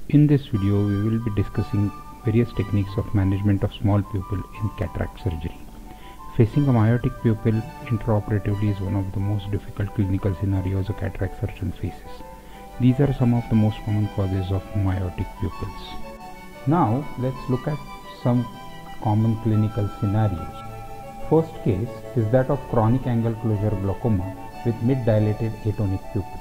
In this video, we will be discussing various techniques of management of small pupil in cataract surgery. Facing a myotic pupil intraoperatively is one of the most difficult clinical scenarios a cataract surgeon faces. These are some of the most common causes of myotic pupils. Now, let's look at some common clinical scenarios. First case is that of chronic angle closure glaucoma with mid-dilated atonic pupil.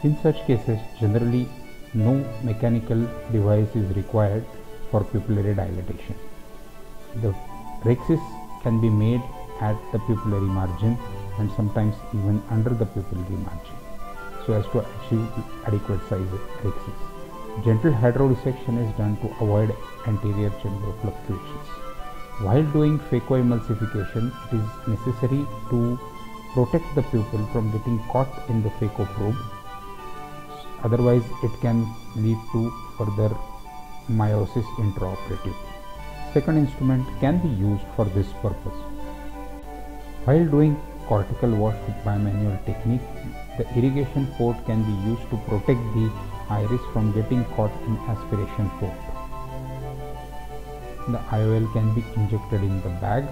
In such cases, generally no mechanical device is required for pupillary dilatation. The rhexis can be made at the pupillary margin and sometimes even under the pupillary margin so as to achieve adequate size rhexis. Gentle hydroresection is done to avoid anterior chamber fluctuations. While doing phacoemulsification, it is necessary to protect the pupil from getting caught in the phacoprobe. Otherwise, it can lead to further miosis intraoperatively. Second instrument can be used for this purpose. While doing cortical wash with bimanual technique, the irrigation port can be used to protect the iris from getting caught in aspiration port. The IOL can be injected in the bag.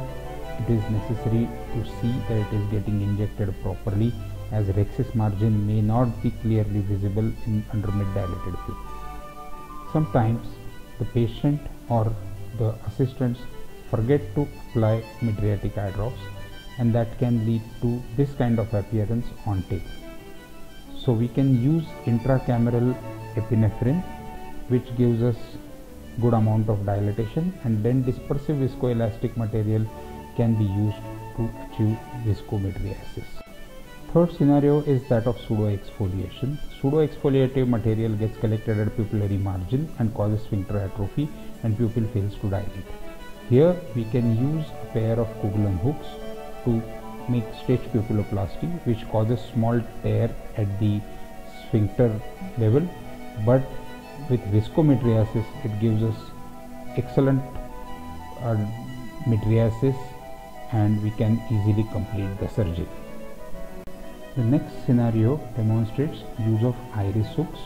It is necessary to see that it is getting injected properly, as rhexis margin may not be clearly visible under mid-dilated pupil. Sometimes the patient or the assistants forget to apply mydriatic eye drops, and that can lead to this kind of appearance on tape. So we can use intracameral epinephrine, which gives us good amount of dilatation, and then dispersive viscoelastic material can be used to achieve viscomydriasis. Third scenario is that of pseudoexfoliation. Pseudoexfoliative material gets collected at pupillary margin and causes sphincter atrophy, and pupil fails to dilate. Here we can use a pair of Coughlin hooks to make stretch pupilloplasty, which causes small tear at the sphincter level, but with viscomydriasis it gives us excellent mydriasis and we can easily complete the surgery. The next scenario demonstrates use of iris hooks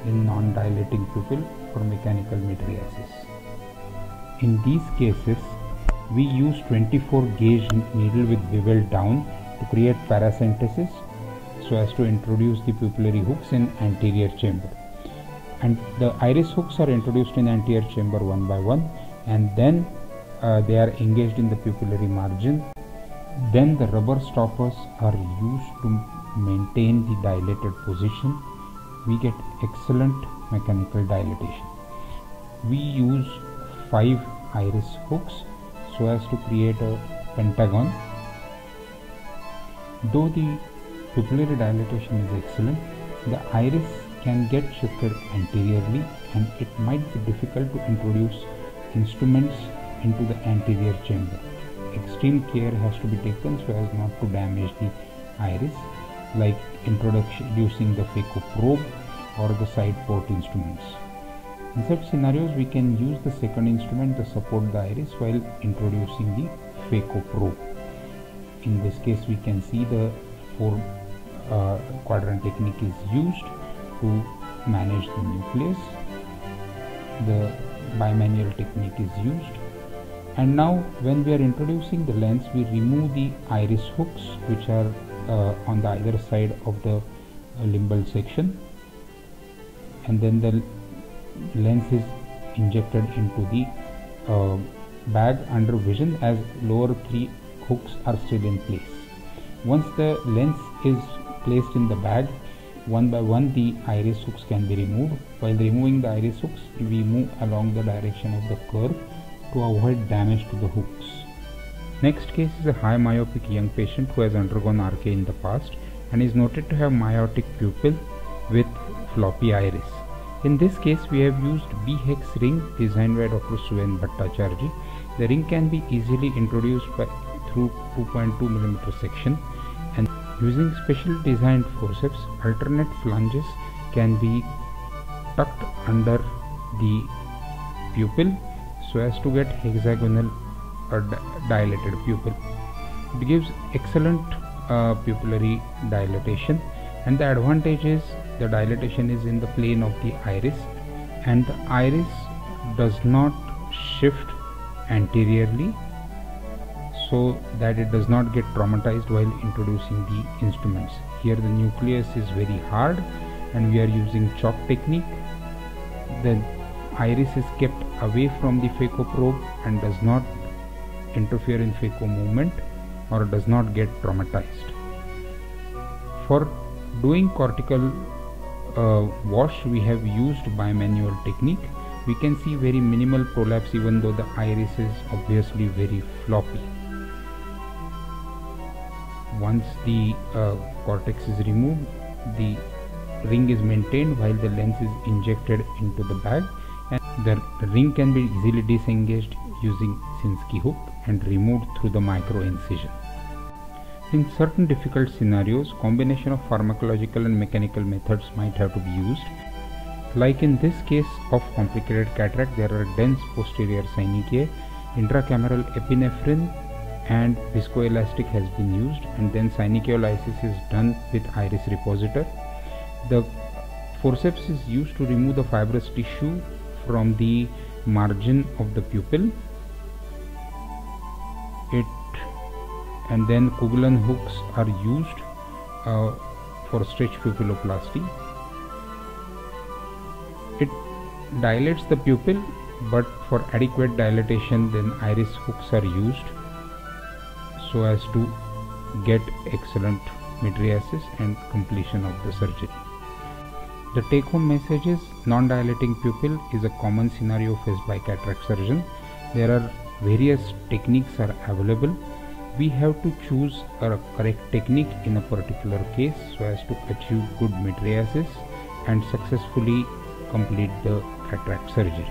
in non-dilating pupil for mechanical mydriasis. In these cases, we use 24 gauge needle with bevel down to create paracentesis so as to introduce the pupillary hooks in anterior chamber. And the iris hooks are introduced in anterior chamber one by one, and then they are engaged in the pupillary margin. Then the rubber stoppers are used to maintain the dilated position. We get excellent mechanical dilatation. We use 5 iris hooks so as to create a pentagon. Though the pupillary dilatation is excellent, the iris can get shifted anteriorly, and it might be difficult to introduce instruments into the anterior chamber. Extreme care has to be taken so as not to damage the iris, like introducing the phacoprobe or the side port instruments. In such scenarios, we can use the second instrument to support the iris while introducing the phacoprobe. In this case, we can see the 4 quadrant technique is used to manage the nucleus. The bimanual technique is used, and now when we are introducing the lens, we remove the iris hooks which are on the either side of the limbal section, and then the lens is injected into the bag under vision, as lower 3 hooks are still in place. Once the lens is placed in the bag, one by one the iris hooks can be removed. While removing the iris hooks, we move along the direction of the curve to avoid damage to the hooks. Next case is a high myopic young patient who has undergone RK in the past and is noted to have myotic pupil with floppy iris. In this case, we have used B-hex ring designed by Dr. Suven Bhattacharjee. The ring can be easily introduced through 2.2 mm section, and using special designed forceps, alternate flanges can be tucked under the pupil so as to get hexagonal or dilated pupil. It gives excellent pupillary dilatation, and the advantage is the dilatation is in the plane of the iris, and the iris does not shift anteriorly so that it does not get traumatized while introducing the instruments. Here the nucleus is very hard and we are using chalk technique. The iris is kept away from the phacoprobe and does not interfere in phaco movement or does not get traumatized. For doing cortical wash, we have used bimanual technique. We can see very minimal prolapse even though the iris is obviously very floppy. Once the cortex is removed, the ring is maintained while the lens is injected into the bag, and the ring can be easily disengaged using Sinskey hook and removed through the micro incision. In certain difficult scenarios, combination of pharmacological and mechanical methods might have to be used. Like in this case of complicated cataract, there are dense posterior synechiae, intracameral epinephrine and viscoelastic has been used, and then synechial is done with iris repositor. The forceps is used to remove the fibrous tissue from the margin of the pupil. And then Kugelen hooks are used for stretch pupilloplasty. It dilates the pupil, but for adequate dilatation then iris hooks are used so as to get excellent mydriasis and completion of the surgery. The take-home message is non-dilating pupil is a common scenario faced by cataract surgeon. There are various techniques are available. We have to choose a correct technique in a particular case so as to achieve good mydriasis and successfully complete the cataract surgery.